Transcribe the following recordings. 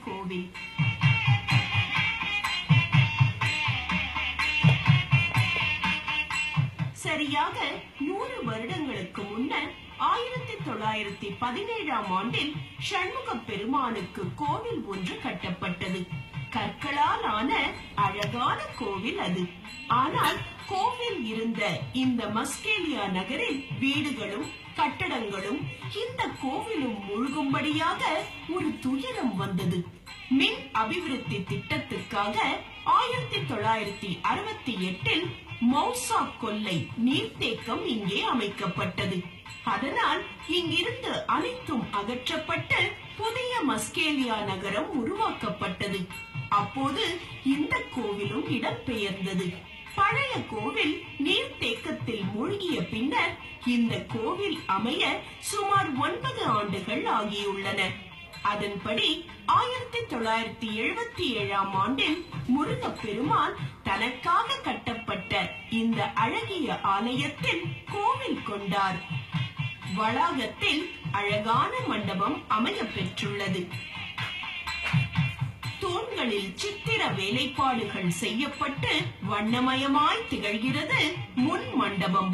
கோவில். சரியாக 100 வருடங்களுக்கு முன்னர் 1917ஆம் ஆண்டில் சண்முக பெருமானுக்கு கோவில் ஒன்று கட்டப்பட்டது. கற்களால் ஆன அழகான கோவில் அது. ஆனால் கோவில் இருந்த இந்த மஸ்கெலியா நகரில் வீடுகளும் கட்டடங்களும் இந்த கோவிலும் மூழ்கும்படியாக ஒரு துயரம் வந்தது. மின் அபிவிருத்தி திட்டத்துக்காக 1968இல் மௌசா கொல்லை நீர்த்தேக்கம் இங்கே அமைக்கப்பட்டது. அதனால் இங்கிருந்து அனைத்தும் அகற்றப்பட்டு புதிய மஸ்கெலியா நகரம் உருவாக்கப்பட்டது. அப்போது இந்த கோவிலும் இடம்பெயர்ந்தது. பழைய கோவில் நீர்த்தேக்கத்தில் மூழ்கிய பின்னர் இந்த கோவில் அமைய சுமார் 9 ஆண்டுகள் ஆகியுள்ளன. அதன்படி 1977ஆம் ஆண்டில் முருகப்பெருமான் தனக்காக கட்டப்பட்ட இந்த அழகிய ஆலயத்தில் கோவில் கொண்டார். வளாகத்தில் அழகான மண்டபம் அமைய பெற்றுள்ளது. தூண்களில் சித்திர வேலைப்பாடுகள் செய்யப்பட்டு வண்ணமயமாய் திகழ்கிறது முன் மண்டபம்.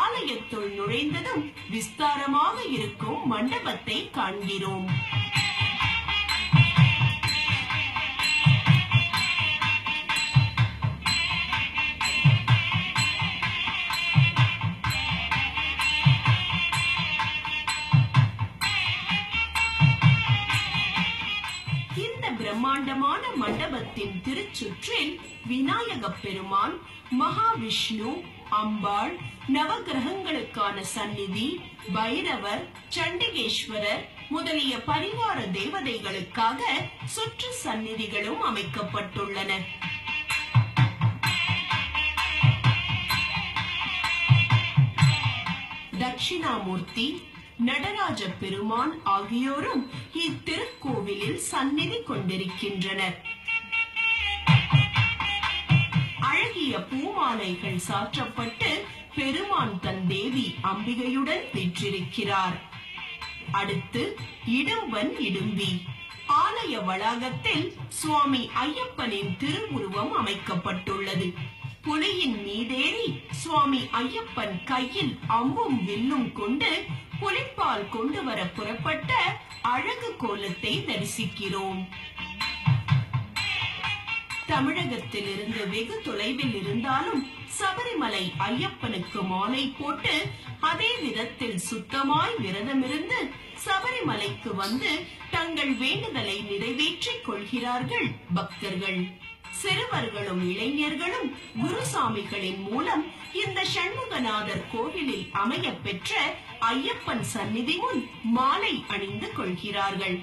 ஆலயத்துள் நுழைந்ததும் விஸ்தாரமாக இருக்கும் மண்டபத்தை காண்கிறோம். பிரம்மாண்டமான மண்டபத்தின் திருச்சுற்றில் விநாயக பெருமான், மகாவிஷ்ணு, அம்பாள், நவகிரகங்களுக்கான சந்நிதி, பைரவர், சண்டிகேஸ்வரர் முதலிய பரிவார தேவதைகளுக்காக சுற்று சந்நிதிகளும் அமைக்கப்பட்டுள்ளன. தட்சிணாமூர்த்தி, நடராஜ பெருமான் ஆகியோரும் இத்திருக்கோவிலில் சந்நிதி கொண்டிருக்கின்றனர். அழகிய பூமாலைகள் சாற்றப்பட்டு பெருமான் தன் தேவி அம்பிகையுடன் வீற்றிருக்கிறார். அடுத்து இடும்பன் இடும்பி. ஆலய வளாகத்தில் சுவாமி ஐயப்பனின் திருவுருவம் அமைக்கப்பட்டுள்ளது. புலியின் மீதேறி சுவாமி ஐயப்பன் கையில் அம்பும் வில்லும் கொண்டு புலிப்பால் கொண்டு வர புறப்பட்ட அழகு கோலத்தை தரிசிக்கிறோம். தமிழகத்தில் இருந்து வெகு தொலைவில் இருந்தாலும் சபரிமலை ஐயப்பனுக்கு மாலை போட்டு அதே விதத்தில் சுத்தமாய் விரதமிருந்து சபரிமலைக்கு வந்து தங்கள் வேண்டுதலை நிறைவேற்றிக் கொள்கிறார்கள் பக்தர்கள். சிறுவர்களும் இளைஞர்களும் குருசாமிகளின் மூலம் இந்த சண்முகநாதர் கோவிலில் அமைய பெற்ற ஐயப்பன் சந்நிதி முன் மாலை அணிந்து கொள்கிறார்கள்.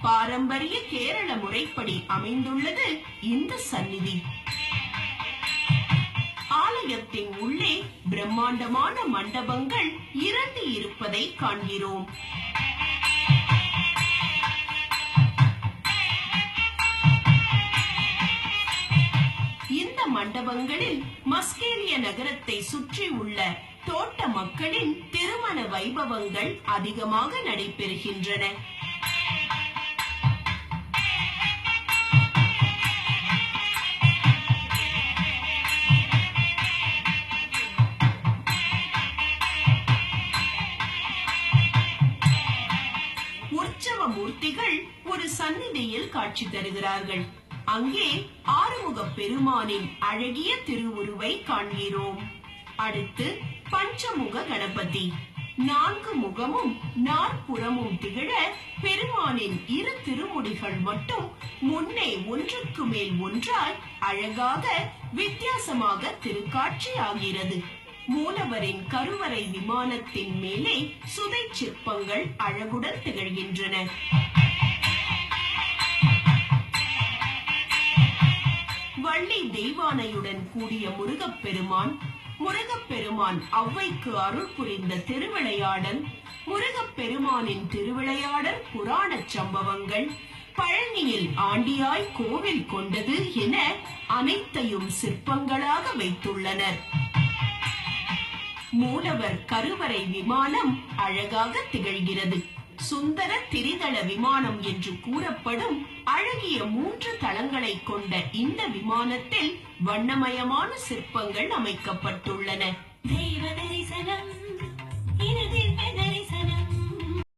பாரம்பரிய கேரள முறைப்படி அமைந்துள்ளது இந்த சந்நிதி. ஆலயத்தின் உள்ளே பிரம்மாண்டமான மண்டபங்கள் 2 இருப்பதை காண்கிறோம். இந்த மண்டபங்களில் மஸ்கெலிய நகரத்தை சுற்றி உள்ள தோட்ட மக்களின் திருமண வைபவங்கள் அதிகமாக நடைபெறுகின்றன. உற்சவ மூர்த்திகள் ஒரு சந்நிதியில் காட்சி தருகிறார்கள். அங்கே ஆறுமுக பெருமானின் அழகிய திருவுருவை காண்கிறோம். அடுத்து பஞ்சமுக கணபதி. 4 முகமும் 4 புறமும் திகழ பெருமானின் 2 திருமுடிகள் மட்டும் முன்னே ஒன்றுக்கு மேல் ஒன்றாய் அழகாக வித்தியாசமாக திருக்காட்சி ஆகிறது. மூலவரின் கருவறை விமானத்தின் மேலே சுதை சிற்பங்கள் அழகுடன் திகழ்கின்றன. வள்ளி தெய்வானையுடன் கூடிய முருகப்பெருமான், முருகப்பெருமான் ஔவைக்கு அருள் புரிந்த திருவிளையாடல், முருகப்பெருமானின் திருவிளையாடல் புராண சம்பவங்கள், பழனியில் ஆண்டியாய் கோவில் கொண்டது என அனைத்தையும் சிற்பங்களாக வைத்துள்ளனர். மூலவர் கருவறை விமானம் அழகாக திகழ்கிறது. சுந்தர திரிதள விமானம் என்று கூறப்படும் அழகிய 3 தளங்களை கொண்ட இந்த விமானத்தில் வண்ணமயமான சிற்பங்கள் அமைக்கப்பட்டுள்ளன. தெய்வ தரிசனம்